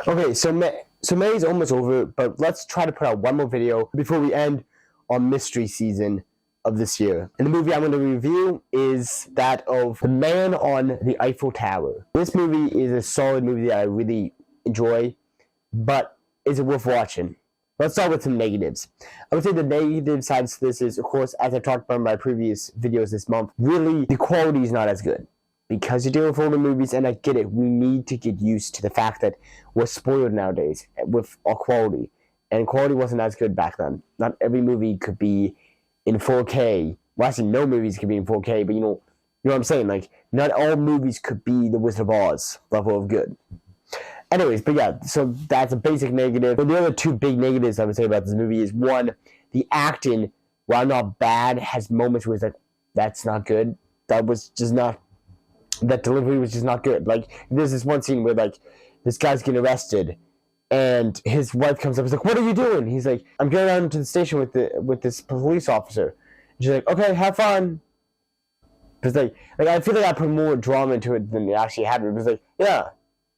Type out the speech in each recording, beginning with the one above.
Okay, so May's almost over, but let's try to put out one more video before we end our mystery season of this year. And the movie I'm going to review is that of The Man on the Eiffel Tower. This movie is a solid movie that I really enjoy, but is it worth watching? Let's start with some negatives. I would say the negative sides to this is, of course, as I talked about in my previous videos this month, really the quality is not as good. Because you're dealing with older movies, and I get it, we need to get used to the fact that we're spoiled nowadays with our quality. And quality wasn't as good back then. Not every movie could be in 4K. Well, actually, no movies could be in 4K, but you know what I'm saying? Like, not all movies could be The Wizard of Oz level of good. Anyways, but yeah, so that's a basic negative. But the other two big negatives I would say about this movie is, one, the acting, while not bad, has moments where it's like, that's not good. That delivery was just not good. Like, there's this one scene where, like, this guy's getting arrested, and his wife comes up and is like, what are you doing? He's like, I'm going down to the station with this police officer. And she's like, okay, have fun. It's like I feel like I put more drama into it than it actually happened. It was like, yeah,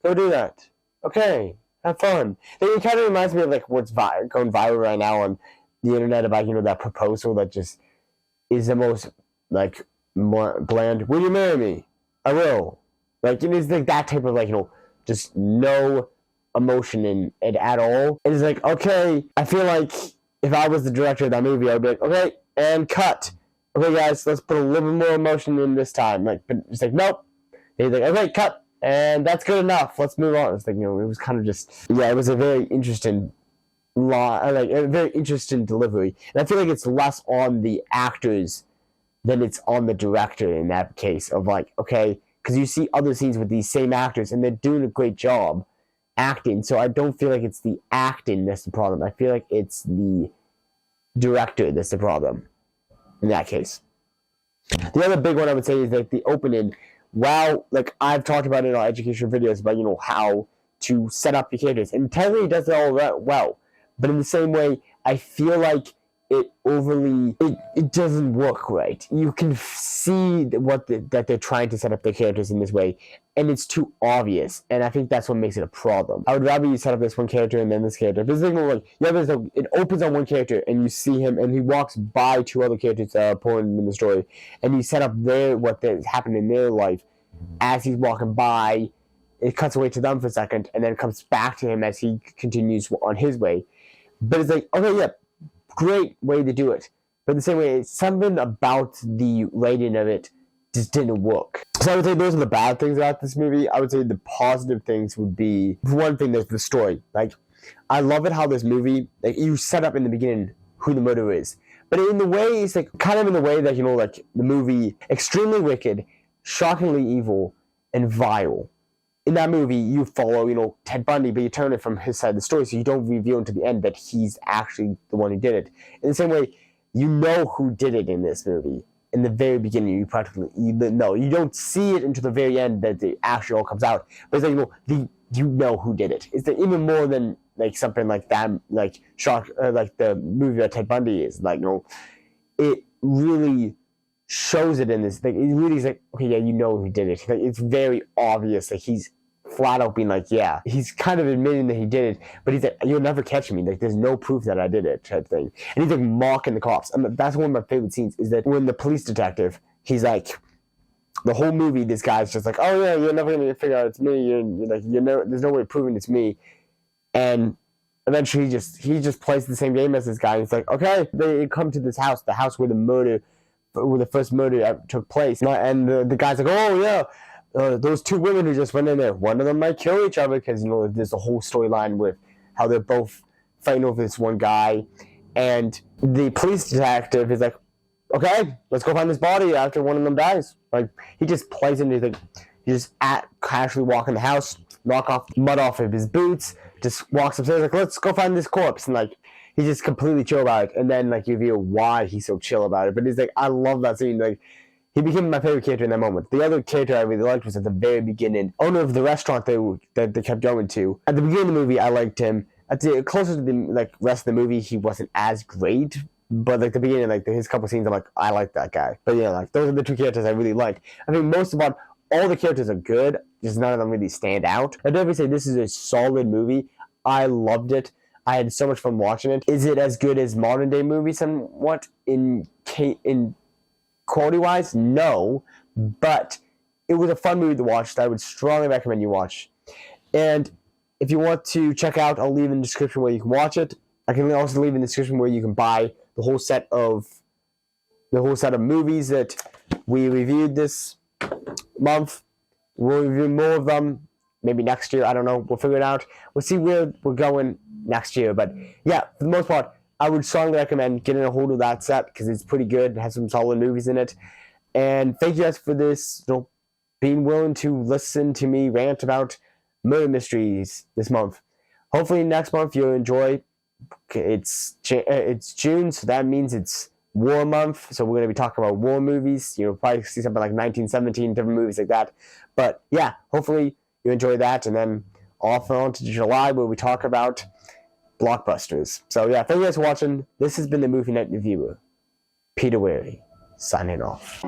go do that. Okay, have fun. It kind of reminds me of, like, what's going viral right now on the internet about, that proposal that just is the most, like, more bland. Will you marry me? I will. Like, it is like that type of, like, just no emotion in it at all. It's like, okay, I feel like if I was the director of that movie, I'd be like, okay, and cut. Okay, guys, let's put a little bit more emotion in this time. Like, but it's like, nope. He's like, okay, cut, and that's good enough. Let's move on. It's like, it was kind of just, yeah, it was a very interesting like a very interesting delivery. And I feel like it's less on the actors than it's on the director in that case of, like, okay, because you see other scenes with these same actors and they're doing a great job acting, so I don't feel like it's the acting that's the problem. I feel like it's the director that's the problem in that case. The other big one I would say is, like, the opening. Wow, like, I've talked about in our education videos about, how to set up your characters, and technically it does it all well, but in the same way, I feel like it doesn't work right. You can see that they're trying to set up their characters in this way, and it's too obvious, and I think that's what makes it a problem. I would rather you set up this one character and then this character. But it opens on one character, and you see him, and he walks by two other characters that are important in the story, and you set up what happened in their life as he's walking by. It cuts away to them for a second, and then it comes back to him as he continues on his way. But it's like, okay, yeah, great way to do it, but in the same way, something about the writing of it just didn't work. So I would say those are the bad things about this movie. I would say the positive things would be, one thing, there's the story. Like, I love it how this movie, like, you set up in the beginning who the murderer is, but in the way, it's like kind of in the way that, like, the movie, extremely wicked, shockingly evil, and vile. In that movie, you follow, Ted Bundy, but you turn it from his side of the story, so you don't reveal until the end that he's actually the one who did it. In the same way, you know who did it in this movie. In the very beginning, you don't see it until the very end that it actually all comes out. But it's like, you know who did it. It's like, even more than, like, something like that, like like the movie that Ted Bundy is. Like, it really shows it in this. Like, it really is like, okay, yeah, you know who did it. Like, it's very obvious. Like, he's flat out being like, yeah, he's kind of admitting that he did it, but he's like, you'll never catch me. Like, there's no proof that I did it, type thing. And he's like mocking the cops. And that's one of my favorite scenes, is that when the police detective, he's like, the whole movie, this guy's just like, oh yeah, you're never gonna figure out it's me. There's no way of proving it's me. And eventually he just plays the same game as this guy. And it's like, okay, they come to this house, the house where the first murder took place, and the guy's like, oh yeah, those two women who just went in there, one of them might kill each other, because there's a whole storyline with how they're both fighting over this one guy, and the police detective is like, okay, let's go find this body after one of them dies. Like, he just plays into, like, he just casually walk in the house, knock off mud off of his boots, just walks upstairs, like, let's go find this corpse, and, like, he's just completely chill about it, and then, like, you reveal why he's so chill about it. But he's like, I love that scene. Like, he became my favorite character in that moment. The other character I really liked was at the very beginning, owner of the restaurant that they kept going to. At the beginning of the movie, I liked him. Closer to the rest of the movie, he wasn't as great. But, like, the beginning, like, his couple scenes, I'm like, I like that guy. But yeah, like, those are the two characters I really liked. I think most of all the characters are good. just none of them really stand out. I'd definitely say this is a solid movie. I loved it. I had so much fun watching it. Is it as good as modern day movies somewhat in quality-wise? No, but it was a fun movie to watch that I would strongly recommend you watch. And if you want to check out, I'll leave in the description where you can watch it. I can also leave in the description where you can buy the whole set of movies that we reviewed this month. We'll review more of them maybe next year. I don't know. We'll figure it out. We'll see where we're going next year. But yeah, for the most part, I would strongly recommend getting a hold of that set because it's pretty good. It has some solid movies in it. And thank you guys for this, being willing to listen to me rant about murder mysteries this month. Hopefully next month you'll enjoy. It's June, so that means it's war month. So we're going to be talking about war movies. Probably see something like 1917, different movies like that. But yeah, hopefully you enjoy that. And then off on to July where we talk about blockbusters. So yeah, thank you guys for watching. This has been the Movie Night Reviewer. Peter Wary, signing off.